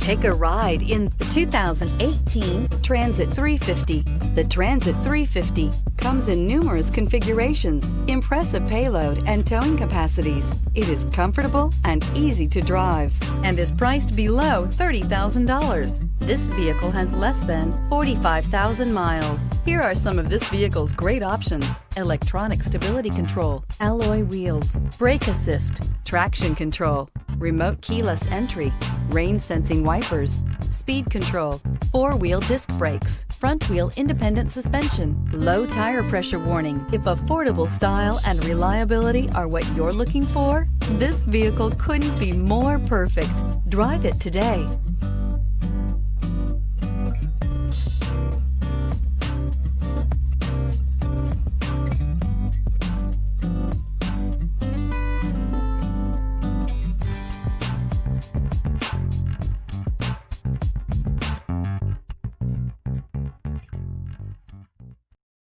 Take a ride in the 2018 Transit 350. The Transit 350 comes in numerous configurations, impressive payload, and towing capacities. It is comfortable and easy to drive and is priced below $30,000. This vehicle has less than 45,000 miles. Here are some of this vehicle's great options: electronic stability control, alloy wheels, brake assist, traction control, remote keyless entry, rain sensing wipers, speed control, four-wheel disc brakes, front-wheel independent suspension, low tire pressure warning. If affordable style and reliability are what you're looking for, this vehicle couldn't be more perfect. Drive it today.